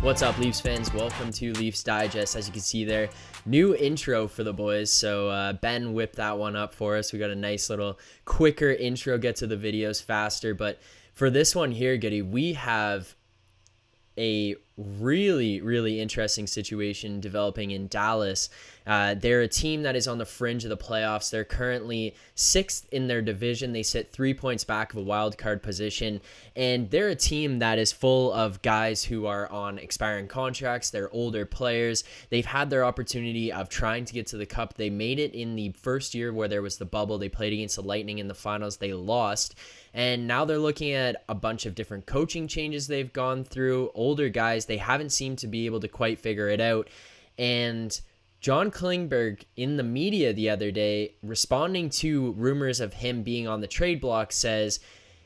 What's up, Leafs fans? Welcome to Leafs Digest. As you can see there, new intro for the boys. So Ben whipped that one up for us. We got a nice little quicker intro, get to the videos faster. But for this one here, Goody, we have a really interesting situation developing in Dallas. They're a team that is on the fringe of the playoffs. They're currently 6th in their division. They sit 3 points back of a wild card position, and they're a team that is full of guys who are on expiring contracts. They're older players. They've had their opportunity of trying to get to the Cup. They made it in the first year where there was the bubble. They played against the Lightning in the finals. They lost. And now they're looking at a bunch of different coaching changes they've gone through. Older guys, they haven't seemed to be able to quite figure it out. And John Klingberg in the media the other day, responding to rumors of him being on the trade block, says,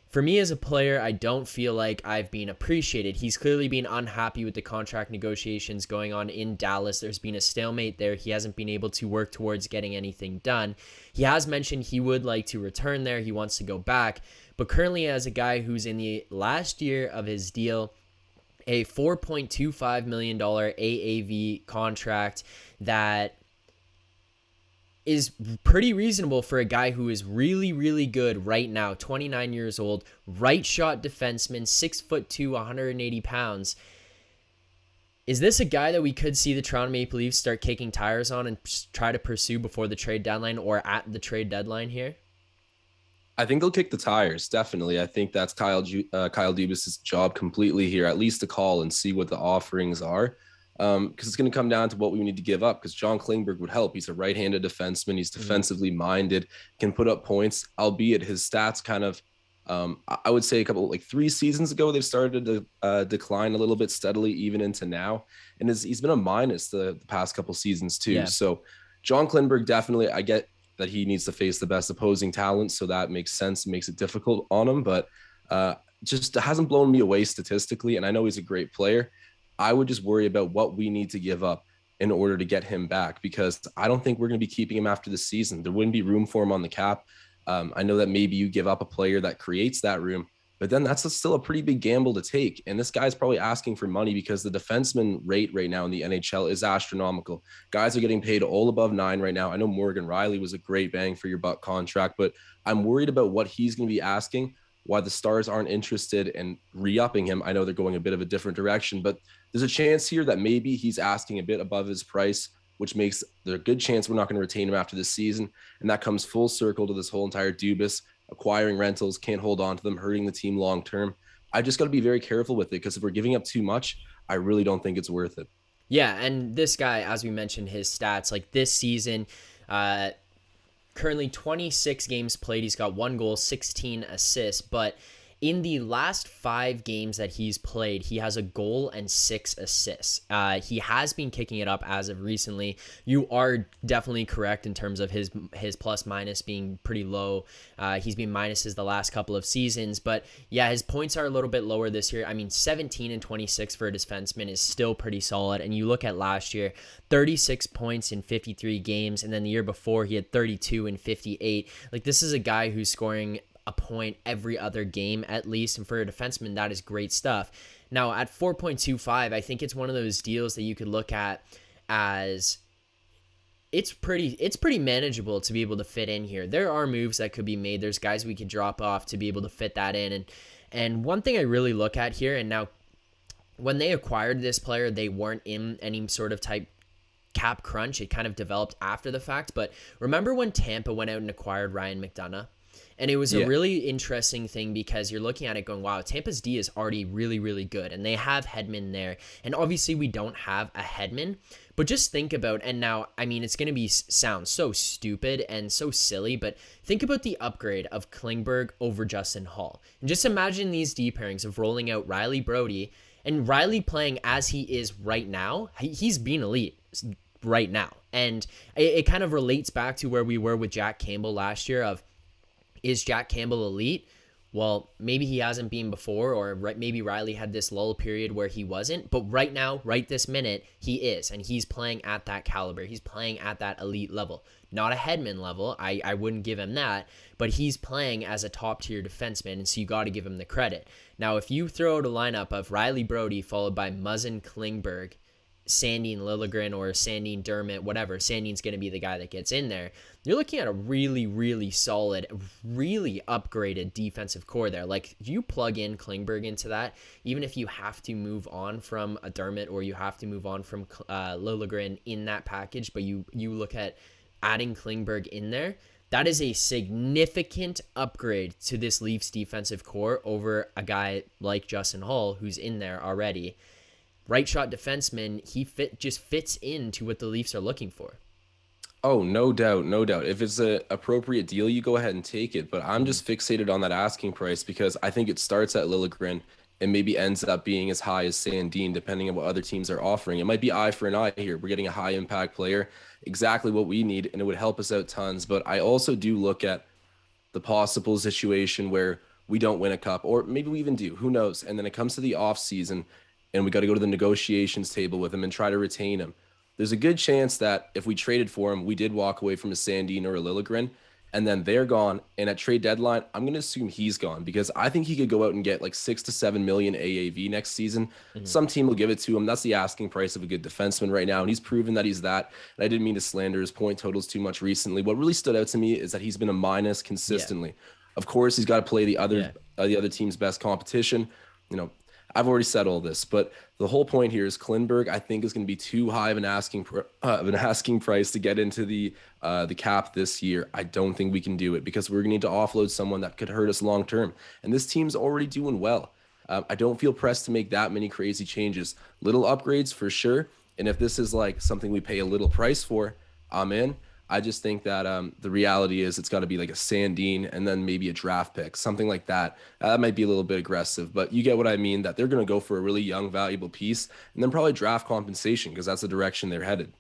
"For me as a player, I don't feel like I've been appreciated." He's clearly been unhappy with the contract negotiations going on in Dallas. There's been a stalemate there. He hasn't been able to work towards getting anything done. He has mentioned he would like to return there. He wants to go back. But currently, as a guy who's in the last year of his deal, a $4.25 million AAV contract that is pretty reasonable for a guy who is really good right now, 29 years old, right shot defenseman, 6'2", 180 pounds. Is this a guy that we could see the Toronto Maple Leafs start kicking tires on and try to pursue before the trade deadline or at the trade deadline here? I think they'll kick the tires, definitely. I think that's Kyle Dubas' job completely here, at least to call and see what the offerings are, because it's going to come down to what we need to give up, because John Klingberg would help. He's a right-handed defenseman. He's defensively minded, can put up points, albeit his stats kind of, I would say 3 seasons ago, they've started to decline a little bit steadily, even into now. And he's been a minus the past couple seasons too. Yeah. So John Klingberg, definitely, I get that he needs to face the best opposing talent, so that makes sense and makes it difficult on him, but just hasn't blown me away statistically, and I know he's a great player. I would just worry about what we need to give up in order to get him back, because I don't think we're going to be keeping him after the season. There wouldn't be room for him on the cap. I know that maybe you give up a player that creates that room, but then that's still a pretty big gamble to take. And this guy's probably asking for money because the defenseman rate right now in the NHL is astronomical. Guys are getting paid all above 9 right now. I know Morgan Riley was a great bang for your buck contract, but I'm worried about what he's going to be asking, why the Stars aren't interested in re-upping him. I know they're going a bit of a different direction, but there's a chance here that maybe he's asking a bit above his price, which makes there a good chance we're not going to retain him after this season. And that comes full circle to this whole entire Dubas acquiring rentals, can't hold on to them, hurting the team long term. I just got to be very careful with it, because if we're giving up too much, I really don't think it's worth it. Yeah, and this guy, as we mentioned, his stats, like this season, currently 26 games played, he's got 1 goal, 16 assists, but in the last 5 games that he's played, he has a goal and 6 assists. He has been kicking it up as of recently. You are definitely correct in terms of his plus minus being pretty low. He's been minuses the last couple of seasons, but yeah, his points are a little bit lower this year. I mean, 17 and 26 for a defenseman is still pretty solid. And you look at last year, 36 points in 53 games, and then the year before he had 32 and 58. Like, this is a guy who's scoring a point every other game at least, and for a defenseman, that is great stuff. Now at 4.25, I think it's one of those deals that you could look at as it's pretty manageable to be able to fit in here. There are moves that could be made. There's guys we could drop off to be able to fit that in, and one thing I really look at here, and now when they acquired this player, they weren't in any sort of type cap crunch. It kind of developed after the fact, but remember when Tampa went out and acquired Ryan McDonagh? And it was a really interesting thing, because you're looking at it going, wow, Tampa's D is already really good. And they have Hedman there. And obviously we don't have a Hedman. But just think about, and now, I mean, it's going to sound so stupid and so silly, but think about the upgrade of Klingberg over Justin Holl. And just imagine these D pairings of rolling out Riley Brody, and Riley playing as he is right now. He's been elite right now. And it kind of relates back to where we were with Jack Campbell last year of, is Jack Campbell elite? Well, maybe he hasn't been before, or maybe Riley had this lull period where he wasn't. But right now, right this minute, he is. And he's playing at that caliber. He's playing at that elite level. Not a Hedman level. I wouldn't give him that. But he's playing as a top-tier defenseman, and so you got to give him the credit. Now, if you throw out a lineup of Riley Brody followed by Muzzin Klingberg, Sandin Liljegren or Sandin Dermott, whatever, Sandin's going to be the guy that gets in there, you're looking at a really, really solid, really upgraded defensive core there. Like, you plug in Klingberg into that, even if you have to move on from a Dermott or you have to move on from Liljegren in that package, but you look at adding Klingberg in there, that is a significant upgrade to this Leafs defensive core over a guy like Justin Holl, who's in there already. Right shot defenseman, he just fits into what the Leafs are looking for. Oh, no doubt, no doubt. If it's an appropriate deal, you go ahead and take it. But I'm just fixated on that asking price because I think it starts at Liljegren and maybe ends up being as high as Sandin, depending on what other teams are offering. It might be eye for an eye here. We're getting a high impact player, exactly what we need, and it would help us out tons. But I also do look at the possible situation where we don't win a cup, or maybe we even do, who knows? And then it comes to the off season and we got to go to the negotiations table with him and try to retain him. There's a good chance that if we traded for him, we did walk away from a Sandin or a Liljegren, and then they're gone. And at trade deadline, I'm going to assume he's gone because I think he could go out and get like 6 to 7 million AAV next season. Some team will give it to him. That's the asking price of a good defenseman right now. And he's proven that he's that. And I didn't mean to slander his point totals too much recently. What really stood out to me is that he's been a minus consistently. Yeah. Of course, he's got to play the other team's best competition. You know, I've already said all this, but the whole point here is Klingberg, I think, is going to be too high of an asking price to get into the cap this year. I don't think we can do it because we're going to need to offload someone that could hurt us long term. And this team's already doing well. I don't feel pressed to make that many crazy changes. Little upgrades for sure. And if this is like something we pay a little price for, I'm in. I just think that the reality is it's got to be like a Sandin and then maybe a draft pick, something like that. That might be a little bit aggressive, but you get what I mean, that they're going to go for a really young, valuable piece and then probably draft compensation because that's the direction they're headed.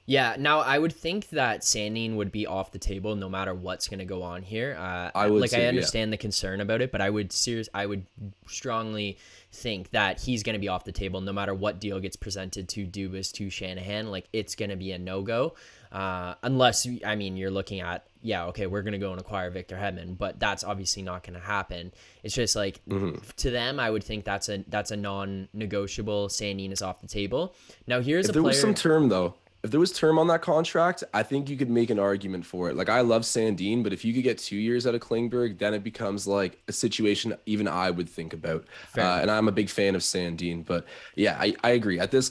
Yeah, now I would think that Sandin would be off the table no matter what's going to go on here. I understand the concern about it, but I would strongly think that he's going to be off the table no matter what deal gets presented to Dubas, to Shanahan. Like, it's going to be a no-go. Unless, I mean, you're looking at, we're going to go and acquire Victor Hedman, but that's obviously not going to happen. It's just like, to them, I would think that's a non-negotiable. Sandin is off the table. Now, here's a player. If there was some term, though, if there was term on that contract, I think you could make an argument for it. Like, I love Sandin, but if you could get 2 years out of Klingberg, then it becomes like a situation even I would think about. And I'm a big fan of Sandin, but yeah, I agree. At this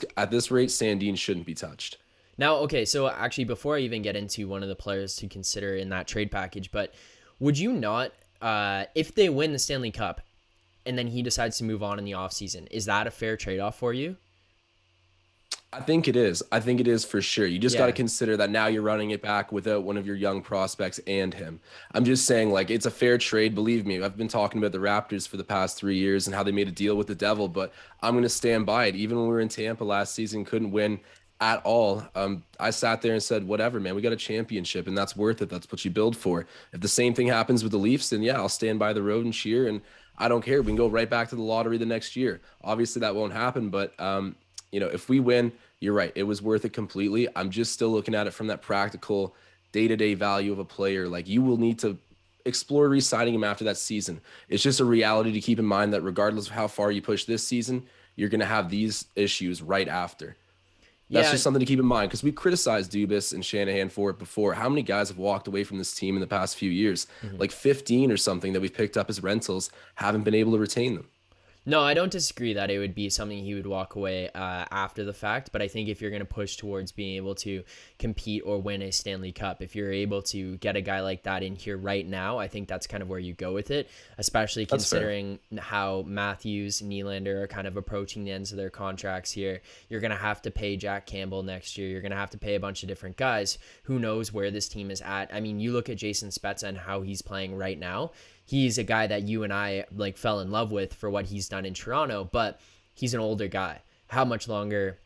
rate, Sandin shouldn't be touched. Now, okay, so actually, before I even get into one of the players to consider in that trade package, but would you not, if they win the Stanley Cup and then he decides to move on in the offseason, is that a fair trade-off for you? I think it is. I think it is for sure. You just got to consider that now you're running it back without one of your young prospects and him. I'm just saying, like, it's a fair trade. Believe me, I've been talking about the Raptors for the past 3 years and how they made a deal with the devil, but I'm going to stand by it. Even when we were in Tampa last season, couldn't win at all. I sat there and said, whatever, man, we got a championship and that's worth it. That's what you build for. If the same thing happens with the Leafs, then I'll stand by the road and cheer, and I don't care. We can go right back to the lottery the next year. Obviously that won't happen, but if we win, you're right. It was worth it completely. I'm just still looking at it from that practical day-to-day value of a player. Like, you will need to explore re-signing him after that season. It's just a reality to keep in mind that regardless of how far you push this season, you're going to have these issues right after. That's just something to keep in mind, because we criticized Dubas and Shanahan for it before. How many guys have walked away from this team in the past few years? Like 15 or something that we've picked up as rentals, haven't been able to retain them. No, I don't disagree that it would be something he would walk away after the fact, but I think if you're going to push towards being able to compete or win a Stanley Cup, if you're able to get a guy like that in here right now, I think that's kind of where you go with it, especially considering how Matthews and Nylander are kind of approaching the ends of their contracts here. You're going to have to pay Jack Campbell next year. You're going to have to pay a bunch of different guys. Who knows where this team is at? I mean, you look at Jason Spezza and how he's playing right now. He's a guy that you and I fell in love with for what he's done in Toronto, but he's an older guy. How much longer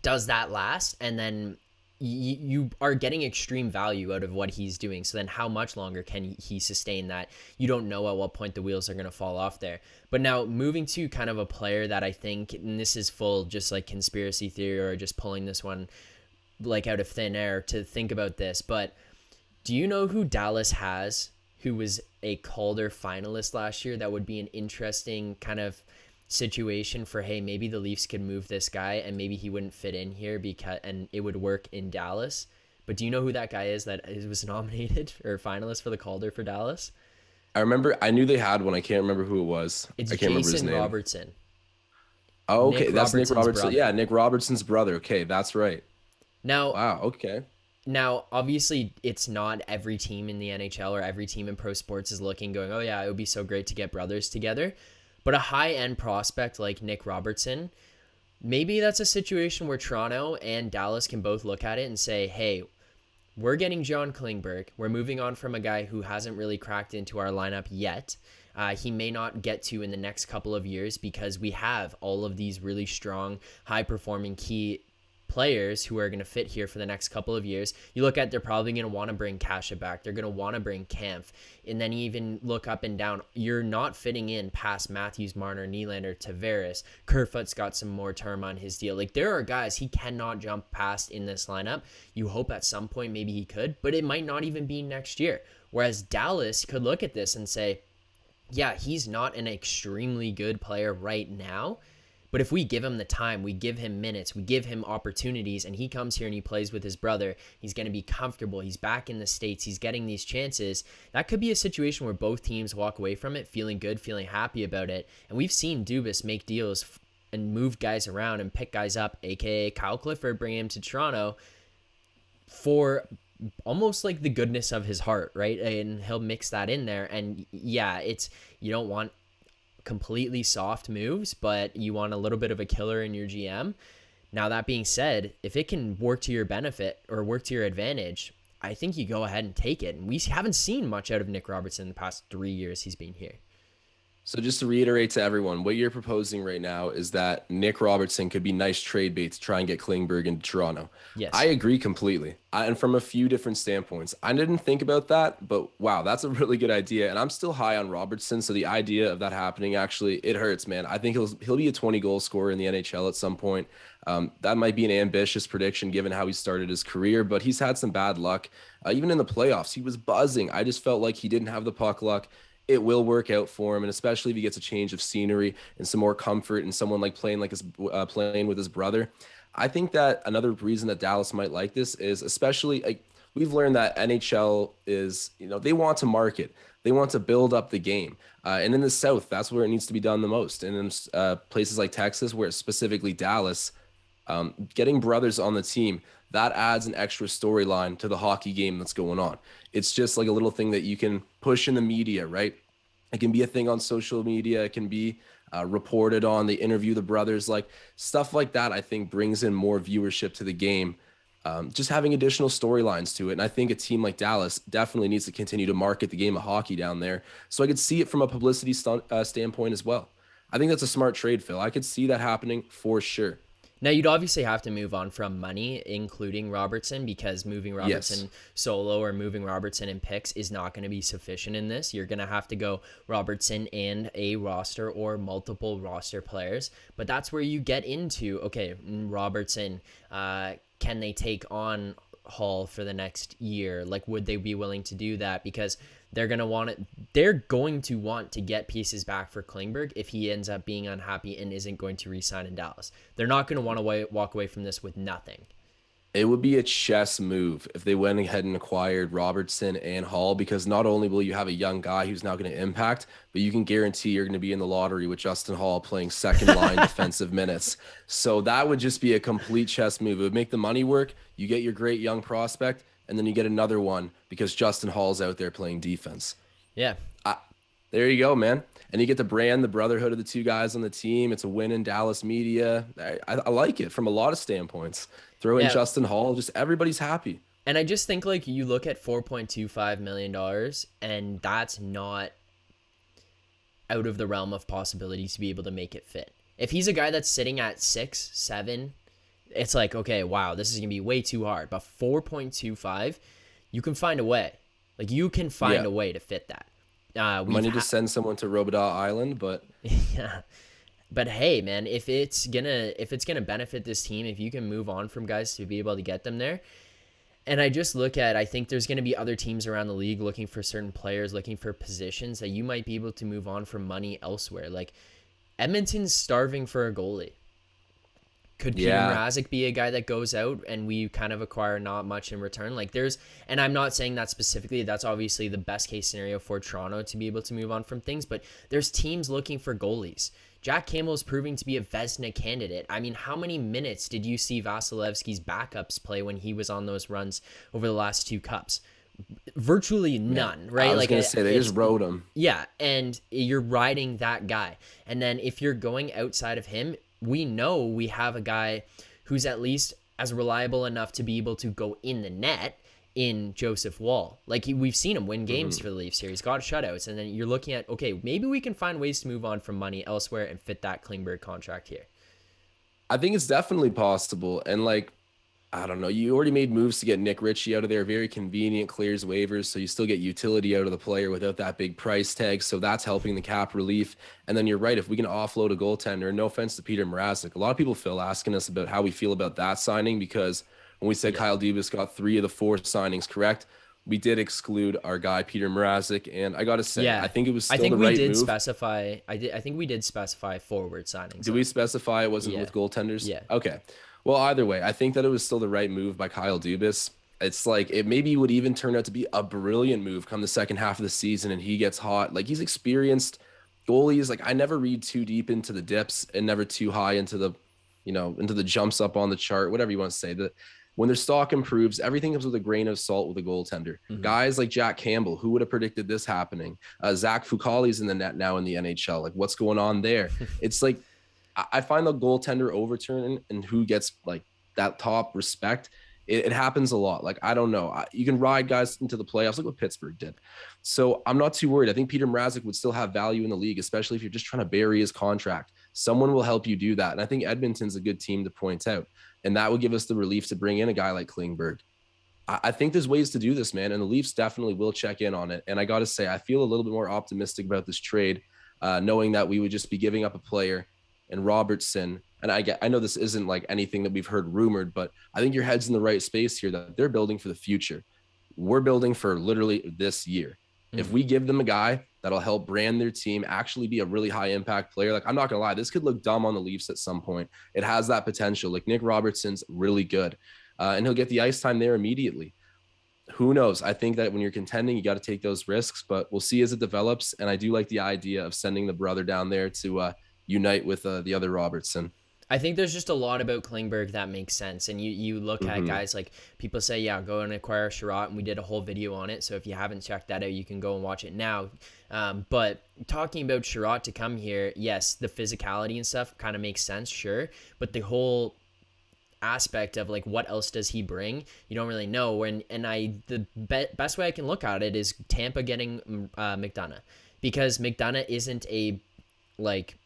does that last? And then you are getting extreme value out of what he's doing. So then how much longer can he sustain that? You don't know at what point the wheels are going to fall off there. But now moving to kind of a player that I think, and this is full just like conspiracy theory or just pulling this one like out of thin air to think about this, but do you know who Dallas has who was a Calder finalist last year that would be an interesting kind of situation for, hey, maybe the Leafs could move this guy and maybe he wouldn't fit in here because and it would work in Dallas? But do you know who that guy is that was nominated or finalist for the Calder for Dallas? I knew they had one. I can't remember who it was. It's I can't remember his Jason name. Robertson. Oh, okay. Nick That's Nick Robertson's Robertson. brother. Yeah, Nick Robertson's brother. Okay, that's right. Now, Wow. Okay. obviously, it's not every team in the NHL or every team in pro sports is looking, going, oh, yeah, it would be so great to get brothers together. But a high-end prospect like Nick Robertson, maybe that's a situation where Toronto and Dallas can both look at it and say, hey, we're getting John Klingberg. We're moving on from a guy who hasn't really cracked into our lineup yet. He may not get to in the next couple of years because we have all of these really strong, high-performing key players who are going to fit here for the next couple of years. You look at, they're probably going to want to bring Kasha back. They're going to want to bring Kampf. And then even look up and down. You're not fitting in past Matthews, Marner, Nylander, Tavares. Kerfoot's got some more term on his deal. Like, there are guys he cannot jump past in this lineup. You hope at some point maybe he could, but it might not even be next year. Whereas Dallas could look at this and say, yeah, he's not an extremely good player right now, but if we give him the time, we give him minutes, we give him opportunities, and he comes here and he plays with his brother, he's going to be comfortable. He's back in the States. He's getting these chances. That could be a situation where both teams walk away from it feeling good, feeling happy about it. And we've seen Dubas make deals and move guys around and pick guys up, a.k.a. Kyle Clifford, bring him to Toronto for almost like the goodness of his heart, right? And he'll mix that in there. And yeah, you don't want completely soft moves, but you want a little bit of a killer in your GM. Now, that being said, if it can work to your benefit or work to your advantage, I think you go ahead and take it. And we haven't seen much out of Nick Robertson in the past 3 years he's been here. So just to reiterate to everyone, what you're proposing right now is that Nick Robertson could be nice trade bait to try and get Klingberg into Toronto. Yes. I agree completely. And from a few different standpoints. I didn't think about that, but wow, that's a really good idea. And I'm still high on Robertson. So the idea of that happening, actually, it hurts, man. I think he'll be a 20-goal scorer in the NHL at some point. That might be an ambitious prediction given how he started his career, but he's had some bad luck. Even in the playoffs, he was buzzing. I just felt like he didn't have the puck luck. It will work out for him, and especially if he gets a change of scenery and some more comfort and someone like playing with his brother. I think that another reason that Dallas might like this is, especially like we've learned that NHL is, they want to market, they want to build up the game, and in the South, that's where it needs to be done the most. And in places like Texas, where it's specifically Dallas, getting brothers on the team, that adds an extra storyline to the hockey game that's going on. It's just like a little thing that you can push in the media, right? It can be a thing on social media. It can be reported on. They interview the brothers, like stuff like that. I think brings in more viewership to the game. Just having additional storylines to it. And I think a team like Dallas definitely needs to continue to market the game of hockey down there. So I could see it from a publicity standpoint as well. I think that's a smart trade, Phil. I could see that happening for sure. Now, you'd obviously have to move on from money, including Robertson, because moving Robertson solo or moving Robertson in picks is not going to be sufficient in this. You're going to have to go Robertson and a roster or multiple roster players. But that's where you get into, okay, Robertson, can they take on Hall for the next year? Like, would they be willing to do that? Because they're going to want to get pieces back for Klingberg if he ends up being unhappy and isn't going to re-sign in Dallas. They're not going to want to walk away from this with nothing. It would be a chess move if they went ahead and acquired Robertson and Hall, because not only will you have a young guy who's now going to impact, but you can guarantee you're going to be in the lottery with Justin Hall playing second line defensive minutes. So that would just be a complete chess move. It would make the money work. You get your great young prospect, and then you get another one because Justin Hall's out there playing defense. Yeah. There you go, man. And you get to brand the brotherhood of the two guys on the team. It's a win in Dallas media. I like it from a lot of standpoints. Throw in Justin Hall, just everybody's happy. And I just think, like, you look at $4.25 million, and that's not out of the realm of possibilities to be able to make it fit. If he's a guy that's sitting at 6, 7, it's like, okay, wow, this is going to be way too hard. But 4.25, you can find a way. Like, you can find Yeah. a way to fit that. Might need to send someone to Robidas Island, but Yeah. But hey, man, if it's gonna benefit this team, if you can move on from guys to be able to get them there. And I think there's going to be other teams around the league looking for certain players, looking for positions that you might be able to move on from money elsewhere. Like, Edmonton's starving for a goalie. Could Peter yeah, Mrazek be a guy that goes out and we kind of acquire not much in return? Like, and I'm not saying that specifically. That's obviously the best case scenario for Toronto to be able to move on from things. But there's teams looking for goalies. Jack Campbell is proving to be a Vezina candidate. I mean, how many minutes did you see Vasilevsky's backups play when he was on those runs over the last two cups? Virtually none, right? I was gonna say they just rode him. Yeah, and you're riding that guy. And then if you're going outside of him, we know we have a guy who's at least as reliable enough to be able to go in the net in Joseph Wall. Like, we've seen him win games for the Leafs here. He's got shutouts. And then you're looking at, okay, maybe we can find ways to move on from money elsewhere and fit that Klingberg contract here. I think it's definitely possible. And like, I don't know, you already made moves to get Nick Ritchie out of there. Very convenient, clears waivers. So you still get utility out of the player without that big price tag. So that's helping the cap relief. And then you're right. If we can offload a goaltender, no offense to Peter Mrazek, a lot of people, Phil, asking us about how we feel about that signing, because when we said Kyle Dubas got 3 of the 4 signings correct, we did exclude our guy Peter Mrazek, and I got to say, I think it was still the right move. I think we did specify forward signings. Did we specify it wasn't with goaltenders? Yeah. Okay. Well, either way, I think that it was still the right move by Kyle Dubas. It's like it maybe would even turn out to be a brilliant move come the second half of the season and he gets hot. Like, he's experienced goalies. Like, I never read too deep into the dips and never too high into the, into the jumps up on the chart, whatever you want to say. That when their stock improves, everything comes with a grain of salt with a goaltender. Guys like Jack Campbell, who would have predicted this happening? Zack Fucale's in the net now in the NHL. Like, what's going on there? It's like, I find the goaltender overturn and who gets like that top respect, it happens a lot. Like, I don't know. You can ride guys into the playoffs, like what Pittsburgh did. So I'm not too worried. I think Peter Mrazek would still have value in the league, especially if you're just trying to bury his contract. Someone will help you do that. And I think Edmonton's a good team to point out. And that would give us the relief to bring in a guy like Klingberg. I think there's ways to do this, man. And the Leafs definitely will check in on it. And I got to say, I feel a little bit more optimistic about this trade, knowing that we would just be giving up a player and Robertson. And I know this isn't like anything that we've heard rumored, but I think your head's in the right space here, that they're building for the future. We're building for literally this year. If we give them a guy that'll help brand their team, actually be a really high impact player, like, I'm not gonna lie, this could look dumb on the Leafs at some point. It has that potential. Like, Nick Robertson's really good, and he'll get the ice time there immediately. Who knows? I think that when you're contending, you got to take those risks, but we'll see as it develops. And I do like the idea of sending the brother down there to unite with the other Robertson. I think there's just a lot about Klingberg that makes sense. And you look at guys like, people say, yeah, go and acquire Sherratt, and we did a whole video on it. So if you haven't checked that out, you can go and watch it now. But talking about Sherratt to come here, yes, the physicality and stuff kind of makes sense, sure. But the whole aspect of like, what else does he bring, you don't really know. The best way I can look at it is Tampa getting McDonough, because McDonough isn't a like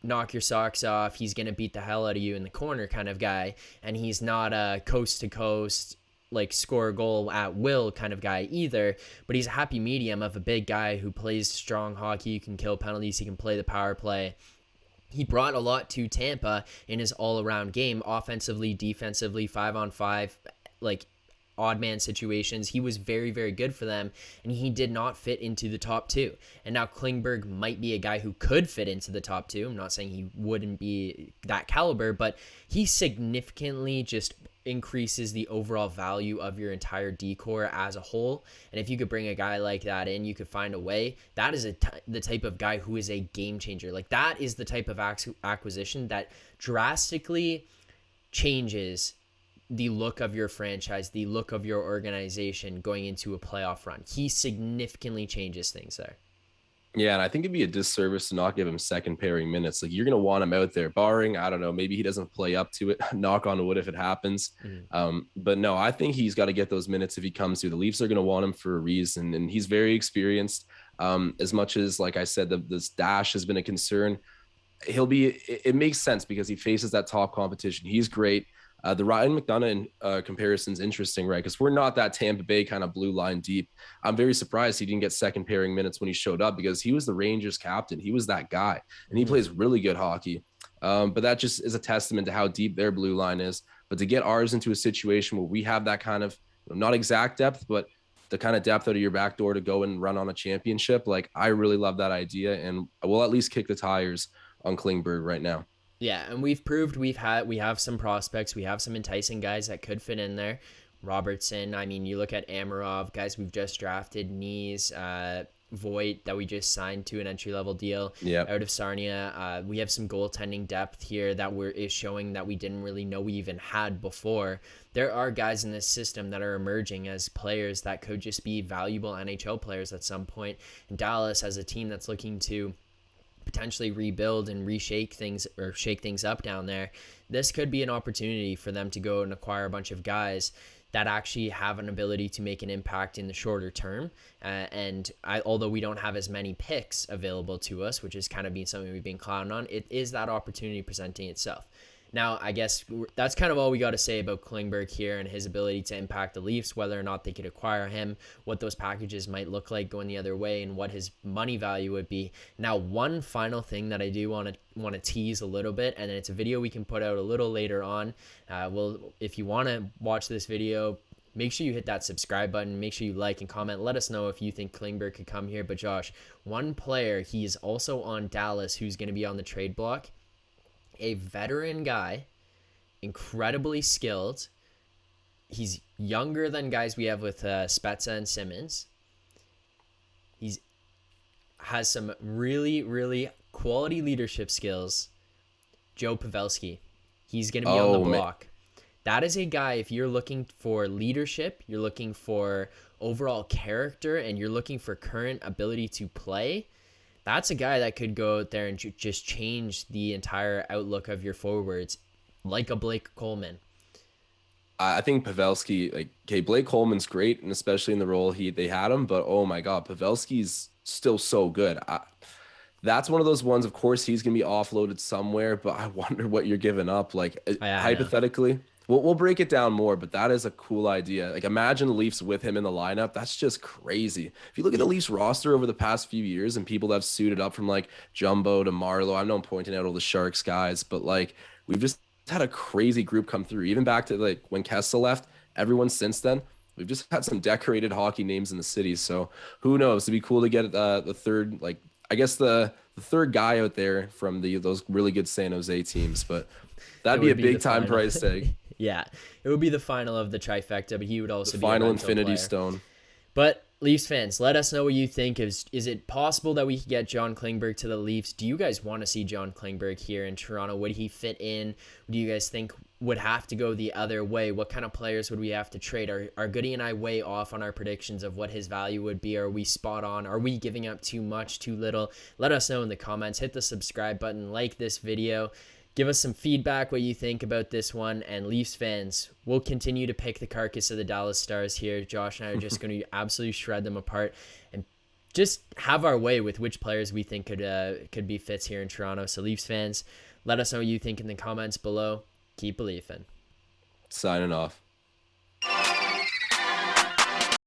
knock your socks off, he's gonna beat the hell out of you in the corner kind of guy, and he's not a coast to coast like score a goal at will kind of guy either, but he's a happy medium of a big guy who plays strong hockey. You can kill penalties, he can play the power play. He brought a lot to Tampa in his all-around game, offensively, defensively, 5-on-5, like odd man situations. He was very, very good for them, and he did not fit into the top 2. And now Klingberg might be a guy who could fit into the top 2. I'm not saying he wouldn't be that caliber, but he significantly just increases the overall value of your entire decor as a whole. And if you could bring a guy like that in, you could find a way. That is the type of guy who is a game changer. Like, that is the type of acquisition that drastically changes the look of your franchise, the look of your organization going into a playoff run. He significantly changes things there. Yeah, and I think it'd be a disservice to not give him second pairing minutes. Like, you're going to want him out there, barring, I don't know, maybe he doesn't play up to it, knock on wood if it happens. But no, I think he's got to get those minutes if he comes to. The Leafs are going to want him for a reason, and he's very experienced. As much as, like I said, the dash has been a concern, it makes sense because he faces that top competition. He's great. The Ryan McDonagh comparison is interesting, right? Because we're not that Tampa Bay kind of blue line deep. I'm very surprised he didn't get second pairing minutes when he showed up because he was the Rangers captain. He was that guy, and he plays really good hockey. But that just is a testament to how deep their blue line is. But to get ours into a situation where we have that kind of, not exact depth, but the kind of depth out of your back door to go and run on a championship, like I really love that idea, and we'll at least kick the tires on Klingberg right now. Yeah, and we've proved we have some prospects, we have some enticing guys that could fit in there. Robertson, I mean, you look at Amarov, guys we've just drafted, Knees, Voigt that we just signed to an entry-level deal out of Sarnia. We have some goaltending depth here that is showing that we didn't really know we even had before. There are guys in this system that are emerging as players that could just be valuable NHL players at some point. And Dallas, as a team that's looking to potentially rebuild and shake things up down there, this could be an opportunity for them to go and acquire a bunch of guys that actually have an ability to make an impact in the shorter term. Although we don't have as many picks available to us, which is kind of been something we've been clowning on, it is that opportunity presenting itself. Now, I guess that's kind of all we got to say about Klingberg here and his ability to impact the Leafs, whether or not they could acquire him, what those packages might look like going the other way, and what his money value would be. Now, one final thing that I do want to tease a little bit, and it's a video we can put out a little later on. If you want to watch this video, make sure you hit that subscribe button. Make sure you like and comment. Let us know if you think Klingberg could come here. But Josh, one player, he's also on Dallas, who's going to be on the trade block. A veteran guy, incredibly skilled. He's younger than guys we have with Spezza and Simmons. He's has some really, really quality leadership skills. Joe Pavelski. He's going to be on the block. That is a guy, if you're looking for leadership, you're looking for overall character, and you're looking for current ability to play, that's a guy that could go out there and just change the entire outlook of your forwards, like a Blake Coleman. I think Pavelski, Blake Coleman's great, and especially in the role they had him, but oh my God, Pavelski's still so good. That's one of those ones, of course, he's going to be offloaded somewhere, but I wonder what you're giving up. Hypothetically, we'll break it down more, but that is a cool idea. Imagine the Leafs with him in the lineup. That's just crazy. If you look at the Leafs roster over the past few years and people that have suited up from Jumbo to Marlowe, I know I'm pointing out all the Sharks guys, but we've just had a crazy group come through. Even back to when Kessel left, everyone since then, we've just had some decorated hockey names in the city. So who knows? It'd be cool to get the third, I guess the third guy out there from those really good San Jose teams, but that'd be a big time price tag. Yeah, it would be the final of the trifecta, but he would also be the final a Infinity player. Stone. But Leafs fans, let us know what you think. Is it possible that we could get John Klingberg to the Leafs? Do you guys want to see John Klingberg here in Toronto? Would he fit in? Do you guys think would have to go the other way? What kind of players would we have to trade? Are Goody and I way off on our predictions of what his value would be? Are we spot on? Are we giving up too much, too little? Let us know in the comments. Hit the subscribe button, like this video. Give us some feedback, what you think about this one. And Leafs fans, we'll continue to pick the carcass of the Dallas Stars here. Josh and I are just going to absolutely shred them apart and just have our way with which players we think could be fits here in Toronto. So Leafs fans, let us know what you think in the comments below. Keep believing. Signing off.